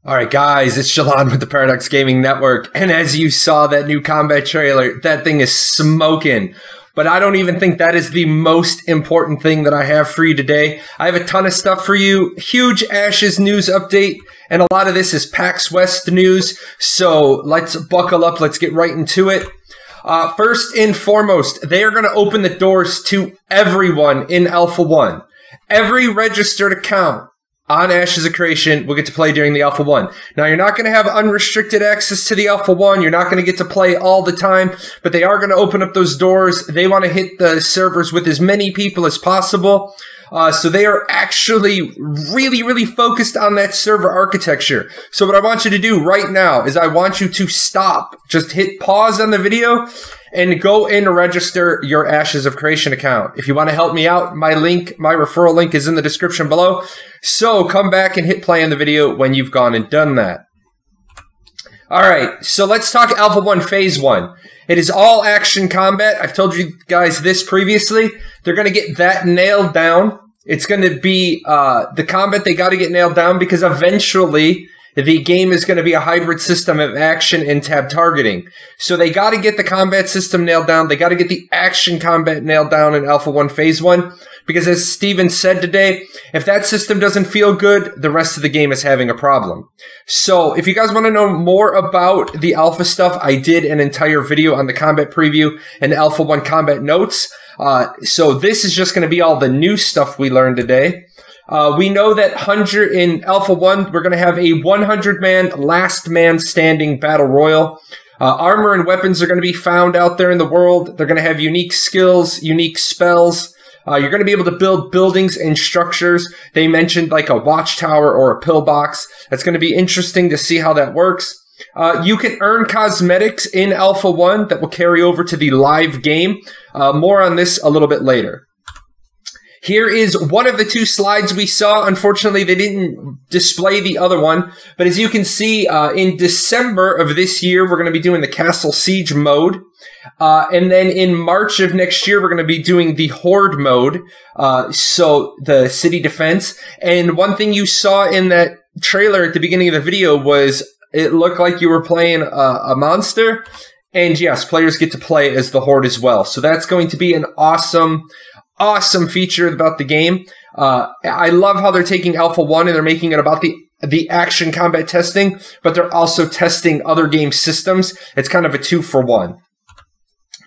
All right, guys, it's Jahlon with the Paradox Gaming Network. And as you saw that new combat trailer, that thing is smoking. But I don't even think that is the most important thing that I have for you today. I have a ton of stuff for you. Huge Ashes news update. And a lot of this is PAX West news. So let's buckle up. Let's get right into it. First and foremost, they are going to open the doors to everyone in Alpha 1. Every registered account on Ashes of Creation will get to play during the Alpha 1. Now, you're not going to have unrestricted access to the Alpha 1. You're not going to get to play all the time, but they are going to open up those doors. They want to hit the servers with as many people as possible. So they are actually really focused on that server architecture. So what I want you to do right now is I want you to stop. Just hit pause on the video and go in and register your Ashes of Creation account. If you want to help me out, my referral link is in the description below. So come back and hit play on the video when you've gone and done that. All right, so let's talk Alpha 1 Phase 1. It is all action combat. I've told you guys this previously. They're going to get that nailed down. It's going to be the combat they got to get nailed down because eventually the game is going to be a hybrid system of action and tab targeting. So they got to get the combat system nailed down. They got to get the action combat nailed down in Alpha 1 Phase 1. Because as Steven said today, if that system doesn't feel good, the rest of the game is having a problem. So if you guys want to know more about the Alpha stuff, I did an entire video on the combat preview and Alpha 1 combat notes. So this is just going to be all the new stuff we learned today. We know that in Alpha 1, we're going to have a 100-man, last man standing battle royal. Armor and weapons are going to be found out there in the world. They're going to have unique skills, unique spells. You're going to be able to build buildings and structures. They mentioned like a watchtower or a pillbox. That's going to be interesting to see how that works. You can earn cosmetics in Alpha 1 that will carry over to the live game. More on this a little bit later. Here is one of the two slides we saw. Unfortunately, they didn't display the other one. But as you can see, in December of this year, we're going to be doing the Castle Siege mode. And then in March of next year, we're going to be doing the Horde mode. So the city defense. And one thing you saw in that trailer at the beginning of the video was it looked like you were playing a monster. And yes, players get to play as the Horde as well. So that's going to be an awesome feature about the game. I love how they're taking Alpha 1 and they're making it about the action combat testing, but they're also testing other game systems. It's kind of a 2-for-1.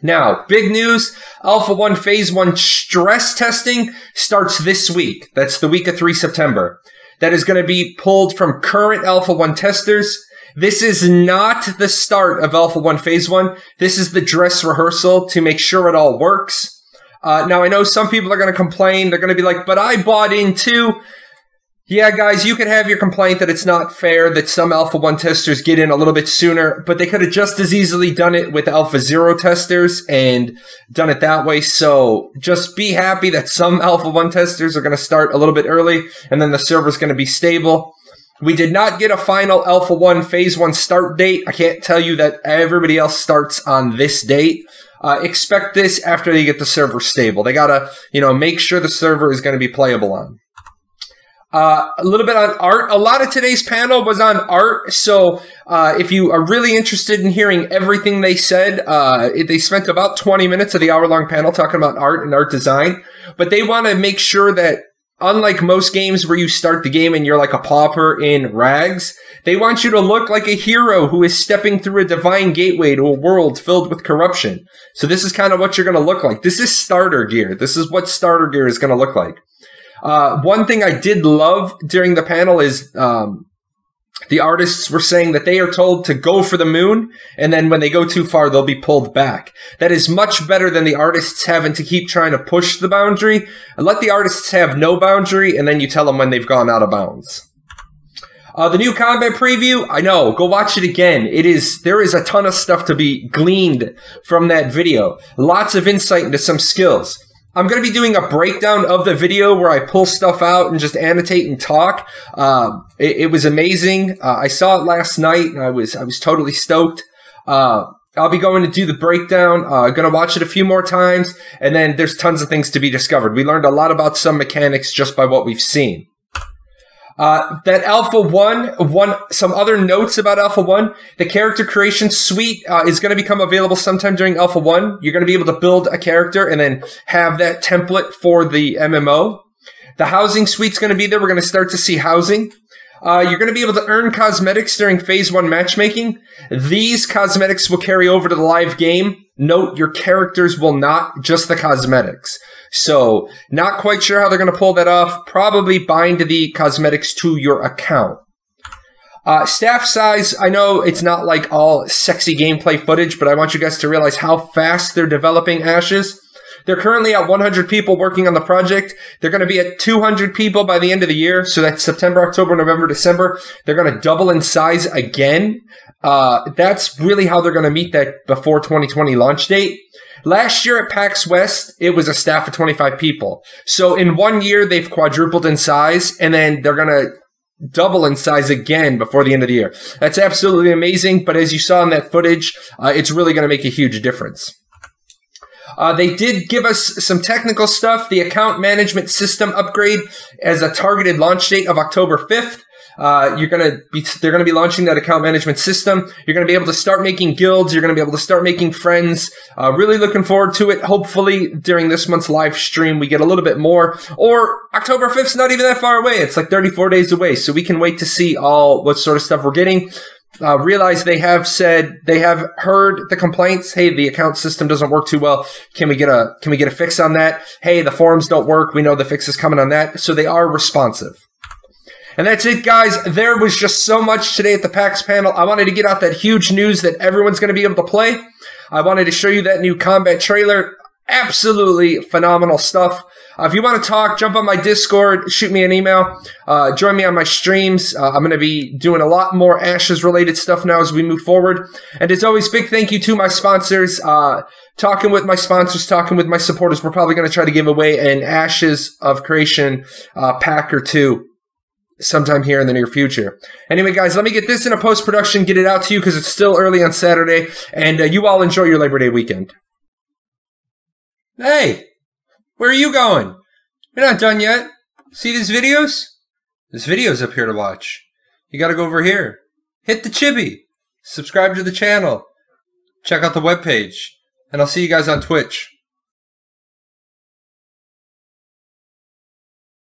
Now, big news, Alpha 1 Phase 1 stress testing starts this week. That's the week of 3 September. That is going to be pulled from current Alpha 1 testers. This is not the start of Alpha 1 Phase 1. This is the dress rehearsal to make sure it all works. Now, I know some people are going to complain. They're going to be like, but I bought in too. Yeah, guys, you can have your complaint that it's not fair that some Alpha 1 testers get in a little bit sooner, but they could have just as easily done it with Alpha 0 testers and done it that way. So just be happy that some Alpha 1 testers are going to start a little bit early, and then the server's going to be stable. We did not get a final Alpha 1 Phase 1 start date. I can't tell you that everybody else starts on this date. Expect this after they get the server stable. They gotta, make sure the server is going to be playable on. A little bit on art. A lot of today's panel was on art. So if you are really interested in hearing everything they said, they spent about 20 minutes of the hour-long panel talking about art and art design. But they want to make sure that, unlike most games where you start the game and you're like a pauper in rags, they want you to look like a hero who is stepping through a divine gateway to a world filled with corruption. So this is kind of what you're going to look like. This is starter gear. This is what starter gear is going to look like. One thing I did love during the panel is the artists were saying that they are told to go for the moon, and then when they go too far, they'll be pulled back. That is much better than the artists having to keep trying to push the boundary. And let the artists have no boundary, and then you tell them when they've gone out of bounds. The new combat preview, I know, go watch it again. There is a ton of stuff to be gleaned from that video. Lots of insight into some skills. I'm going to be doing a breakdown of the video where I pull stuff out and just annotate and talk. It was amazing. I saw it last night and I was totally stoked. I'll be going to do the breakdown. Going to watch it a few more times, and then there's tons of things to be discovered. We learned a lot about some mechanics just by what we've seen. That Alpha 1, some other notes about Alpha 1, the character creation suite is going to become available sometime during Alpha 1. You're going to be able to build a character and then have that template for the MMO. The housing suite's going to be there. We're going to start to see housing. You're going to be able to earn cosmetics during Phase 1 matchmaking. These cosmetics will carry over to the live game. Note, your characters will not, just the cosmetics. So, not quite sure how they're going to pull that off. Probably bind the cosmetics to your account. Staff size, I know it's not like all sexy gameplay footage, but I want you guys to realize how fast they're developing Ashes. They're currently at 100 people working on the project. They're going to be at 200 people by the end of the year. So that's September, October, November, December. They're going to double in size again. That's really how they're going to meet that before 2020 launch date. Last year at PAX West, it was a staff of 25 people. So in 1 year, they've quadrupled in size, and then they're going to double in size again before the end of the year. That's absolutely amazing, but as you saw in that footage, it's really going to make a huge difference. They did give us some technical stuff. The account management system upgrade as a targeted launch date of October 5th. They're going to be launching that account management system. You're going to be able to start making guilds. You're going to be able to start making friends. Really looking forward to it. Hopefully during this month's live stream, we get a little bit more. Or October 5th's not even that far away. It's like 34 days away. So we can wait to see what sort of stuff we're getting. Realize they have heard the complaints. Hey, the account system doesn't work too well. Can we get a fix on that? Hey, the forums don't work. We know the fix is coming on that. So they are responsive. And that's it, guys. There was just so much today at the PAX panel. I wanted to get out that huge news that everyone's going to be able to play. I wanted to show you that new combat trailer. Absolutely phenomenal stuff. If you want to talk, jump on my Discord, shoot me an email, join me on my streams. I'm going to be doing a lot more Ashes-related stuff now as we move forward. And as always, big thank you to my sponsors. Talking with my sponsors, talking with my supporters, we're probably going to try to give away an Ashes of Creation pack or two sometime here in the near future. Anyway, guys, let me get this in a post-production, get it out to you because it's still early on Saturday. And you all enjoy your Labor Day weekend. Hey! Where are you going? You're not done yet. See these videos? This video's up here to watch. You gotta go over here. Hit the chibi. Subscribe to the channel. Check out the webpage. And I'll see you guys on Twitch.